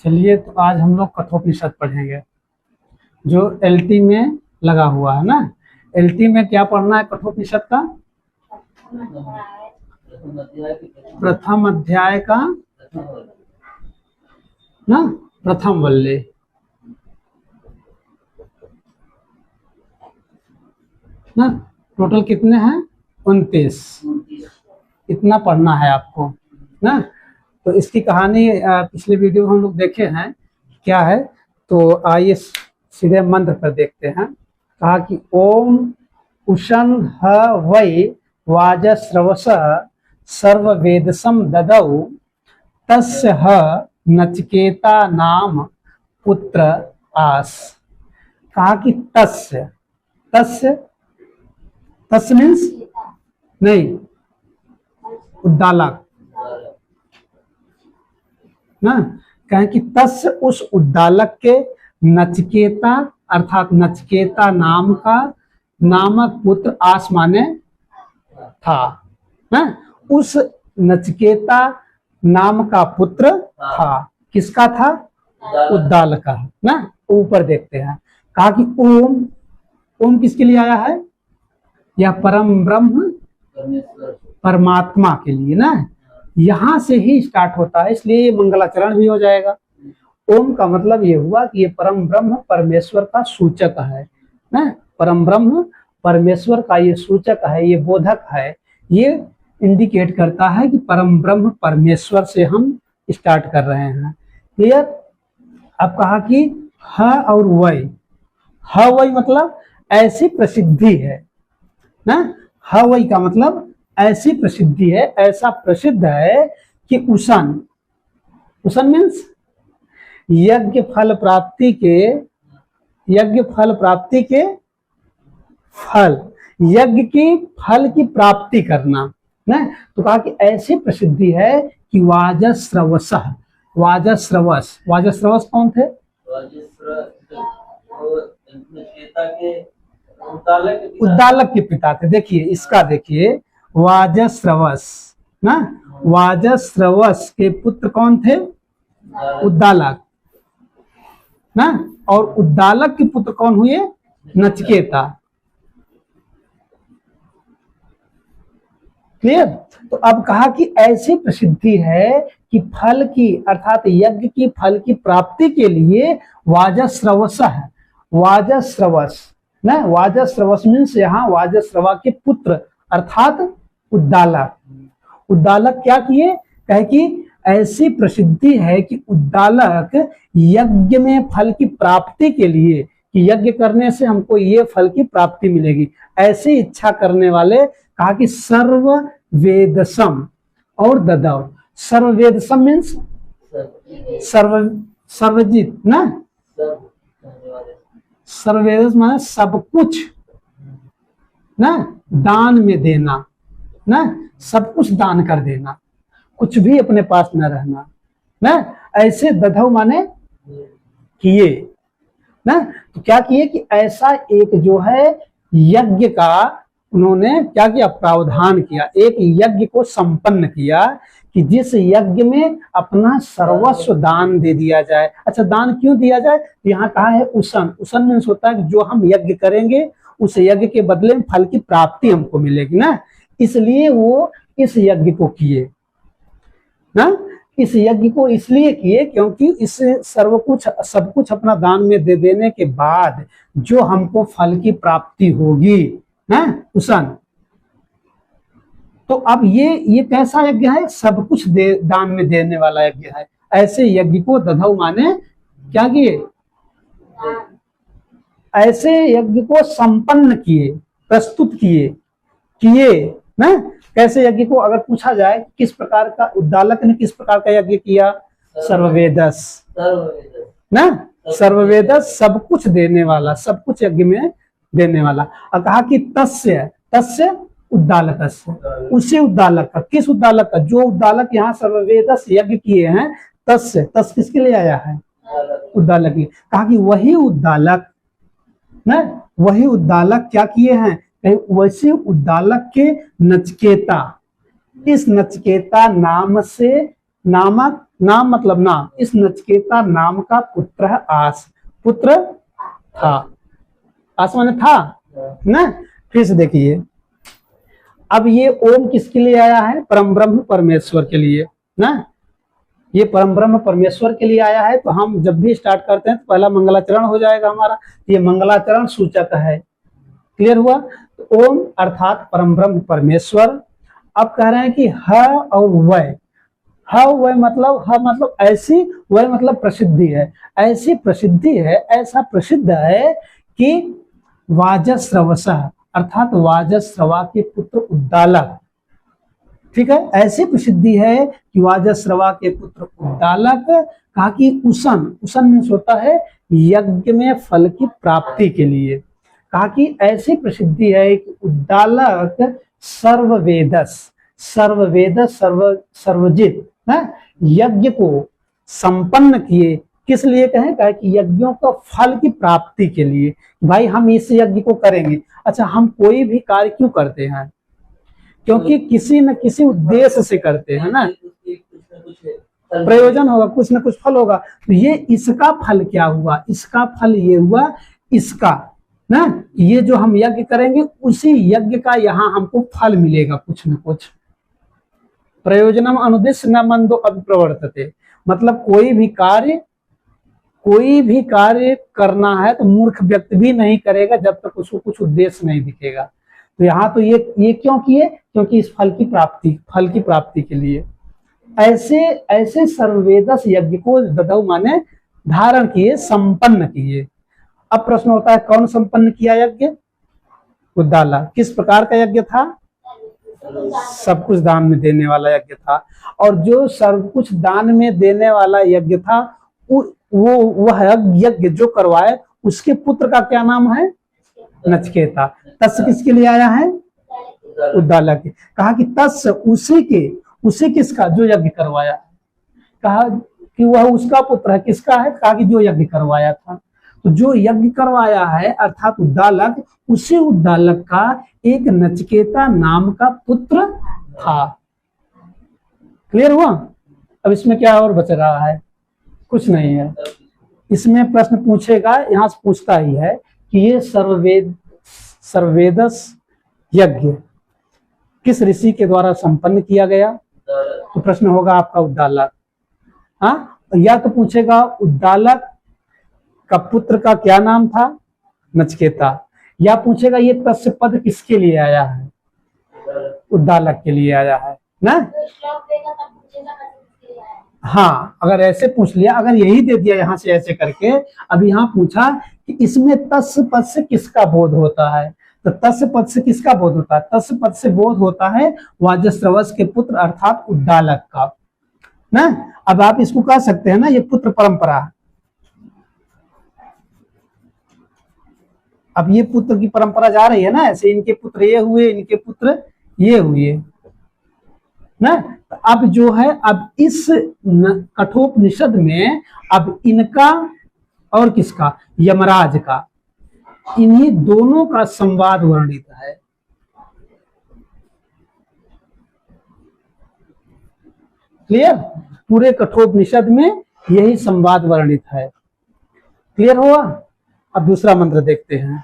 चलिए, तो आज हम लोग कठोपनिषद पढ़ेंगे जो एलटी में लगा हुआ है ना। एलटी में क्या पढ़ना है कठोपनिषद का? प्रथम अध्याय का ना, प्रथम वल्ले। ना टोटल कितने हैं? 29। इतना पढ़ना है आपको ना। तो इसकी कहानी पिछले वीडियो में हम लोग देखे हैं क्या है। तो आइए सीधे मंत्र पर देखते हैं। कहा कि ओम उशन ह वै वाजस्रवस सर्ववेदसम ददौ तस्य ह नचिकेता नाम पुत्र आस। कहा कि तस्य तस्य तस्य मीन्स नहीं, उद्दालक ना। कहें कि तस्य उस उद्दालक के नचिकेता अर्थात नचिकेता नाम का नामक पुत्र आस माने था ना। उस नचिकेता नाम का पुत्र था। किसका था? उद्दालक का ना। ऊपर देखते हैं। कहा कि ओम, ओम किसके लिए आया है? यह परम ब्रह्म परमात्मा के लिए ना। यहां से ही स्टार्ट होता है, इसलिए ये मंगलाचरण भी हो जाएगा। ओम का मतलब ये हुआ कि ये परम ब्रह्म परमेश्वर का सूचक है ना। परम ब्रह्म परमेश्वर का ये सूचक है, ये बोधक है। ये इंडिकेट करता है कि परम ब्रह्म परमेश्वर से हम स्टार्ट कर रहे हैं। क्लियर? अब कहा कि ह और वै। ह वै मतलब ऐसी प्रसिद्धि है ना। ह वै का मतलब ऐसी प्रसिद्धि है, ऐसा प्रसिद्ध है कि उसन, उसन मीन्स यज्ञ फल प्राप्ति के, यज्ञ फल प्राप्ति के फल, यज्ञ की फल की प्राप्ति करना ना। तो कहा कि ऐसी प्रसिद्धि है कि वाजस्रवस, वाजस्रवस, वाजस्रवस कौन थे? उद्दालक के पिता थे। देखिए इसका, देखिए वाजस्रवस ना, वाजस्रवस के पुत्र कौन थे? उद्दालक ना। और उद्दालक के पुत्र कौन हुए? नचिकेता। क्लियर? तो अब कहा कि ऐसी प्रसिद्धि है कि फल की अर्थात यज्ञ की फल की प्राप्ति के लिए वाजस्रवस है। वाजस्रवस ना, वाजस्रवस मीन्स यहाँ वाजस्रवा के पुत्र अर्थात उद्दालक। उद्दालक क्या किए? कहे कि ऐसी प्रसिद्धि है कि उद्दालक यज्ञ में फल की प्राप्ति के लिए, कि यज्ञ करने से हमको ये फल की प्राप्ति मिलेगी, ऐसी इच्छा करने वाले। कहा कि सर्व वेदसम और ददौ। सर्व वेदसम मीन्स सर्वजित ना। सर्ववेद माने सब कुछ ना, दान में देना ना, सब कुछ दान कर देना, कुछ भी अपने पास न रहना ना। ऐसे दधौ माने किए ना। तो क्या किए कि ऐसा एक जो है यज्ञ का उन्होंने क्या किया? प्रावधान किया, एक यज्ञ को संपन्न किया कि जिस यज्ञ में अपना सर्वस्व दान दे दिया जाए। अच्छा, दान क्यों दिया जाए? यहाँ कहा है उसन। उसन मीन्स होता है कि जो हम यज्ञ करेंगे उस यज्ञ के बदले में फल की प्राप्ति हमको मिलेगी ना। इसलिए वो इस यज्ञ को किए ना। इस यज्ञ को इसलिए किए क्योंकि इससे सर्व कुछ सब कुछ अपना दान में दे देने के बाद जो हमको फल की प्राप्ति होगी ना, उसन। तो अब ये कैसा यज्ञ है? सब कुछ दान में देने वाला यज्ञ है। ऐसे यज्ञ को दधौ माने क्या किए? ऐसे यज्ञ को संपन्न किए, प्रस्तुत किए, किए ना। कैसे यज्ञ को अगर पूछा जाए किस प्रकार का उद्दालक ने किस प्रकार का यज्ञ किया? सर्ववेदस ना, सर्ववेदस सब कुछ देने वाला, सब कुछ यज्ञ में देने वाला। और कहा कि तस्य, तस्य उद्दालक, उसी उद्दालक का। किस उद्दालक का? जो उद्दालक यहाँ सर्ववेदस यज्ञ किए हैं, तस्य, तस् किसके लिए आया है? उद्दालक की। कहा कि वही उद्दालक ना, वही उद्दालक क्या किए हैं? वैसे उद्दालक के नचिकेता, इस नचिकेता नाम से नामक नाम मतलब नाम, इस नचिकेता नाम का पुत्र आस, पुत्र था, आस माने था ना। फिर से देखिए, अब ये ओम किसके लिए आया है? परम ब्रह्म परमेश्वर के लिए ना, ये परम ब्रह्म परमेश्वर के लिए आया है। तो हम जब भी स्टार्ट करते हैं तो पहला मंगलाचरण हो जाएगा हमारा, ये मंगलाचरण सूचक है। क्लियर हुआ? तो ओम अर्थात परम ब्रह्म परमेश्वर। अब कह रहे हैं कि ह और वह, ह वह मतलब, ह मतलब ऐसी, वह मतलब प्रसिद्धि है, ऐसी प्रसिद्धि है, ऐसा प्रसिद्ध है कि वाजस्रवसः अर्थात वाजस्रवा के पुत्र उद्दालक, ठीक है, ऐसी प्रसिद्धि है कि वाजस्रवा के पुत्र उद्दालक, कहा कि उसन, उसन मीन्स होता है यज्ञ में फल की प्राप्ति के लिए, कहा कि ऐसी प्रसिद्धि है कि उद्दालक सर्ववेदस, सर्ववेदस सर्वजित यज्ञ को संपन्न किए, किस लिए कहें? कहा कि यज्ञों का फल की प्राप्ति के लिए, भाई हम इस यज्ञ को करेंगे। अच्छा, हम कोई भी कार्य क्यों करते हैं? क्योंकि किसी न किसी उद्देश्य से करते हैं ना, प्रयोजन होगा, कुछ न कुछ फल होगा। तो ये इसका फल क्या हुआ? इसका फल ये हुआ, इसका ना, ये जो हम यज्ञ करेंगे उसी यज्ञ का यहाँ हमको फल मिलेगा, कुछ न कुछ। प्रयोजनम अनुद्देश्य न मंदो अभिप्रवर्तते, मतलब कोई भी कार्य करना है तो मूर्ख व्यक्ति भी नहीं करेगा जब तक उसको कुछ उद्देश्य नहीं दिखेगा। तो यहाँ तो ये क्यों किए? क्योंकि इस फल की प्राप्ति के लिए ऐसे सर्ववेदस यज्ञ को ददौ माने धारण किए, संपन्न किए। अब प्रश्न होता है कौन संपन्न किया यज्ञ? उद्दालक। किस प्रकार का यज्ञ था? सब कुछ दान में देने वाला यज्ञ था। और जो सब कुछ दान में देने वाला यज्ञ था, वह यज्ञ जो करवाए उसके पुत्र का क्या नाम है? नचिकेता। तस् किसके लिए आया है? उद्दालक। कहा कि तस् उसी किसका? जो यज्ञ करवाया। कहा कि वह उसका पुत्र है, किसका है? कहा कि जो यज्ञ करवाया था। तो जो यज्ञ करवाया है अर्थात उद्दालक, उसी उद्दालक का एक नचिकेता नाम का पुत्र था। क्लियर हुआ? अब इसमें क्या और बच रहा है? कुछ नहीं है। इसमें प्रश्न पूछेगा, यहां से पूछता ही है कि ये सर्ववेदस यज्ञ किस ऋषि के द्वारा संपन्न किया गया? तो प्रश्न होगा आपका उद्दालक। हाँ, या तो पूछेगा उद्दालक का पुत्र का क्या नाम था? नचिकेता। या पूछेगा ये तस्य पद किसके लिए आया है? उद्दालक के लिए आया है ना। हाँ, अगर ऐसे पूछ लिया, अगर यही दे दिया यहां से ऐसे करके, अब यहाँ पूछा कि इसमें तस्य पद से किसका बोध होता है? तो तस्य पद से किसका बोध होता है? तस्य पद से बोध होता है वाजस्रवस के पुत्र अर्थात उद्दालक का ना। अब आप इसको कह सकते हैं ना, ये पुत्र परंपरा। अब ये पुत्र की परंपरा जा रही है ना, ऐसे इनके पुत्र ये हुए, इनके पुत्र ये हुए ना। अब जो है, अब इस कठोपनिषद में अब इनका और किसका? यमराज का, इन्हीं दोनों का संवाद वर्णित है। क्लियर? पूरे कठोपनिषद में यही संवाद वर्णित है। क्लियर हुआ? अब दूसरा मंत्र देखते हैं।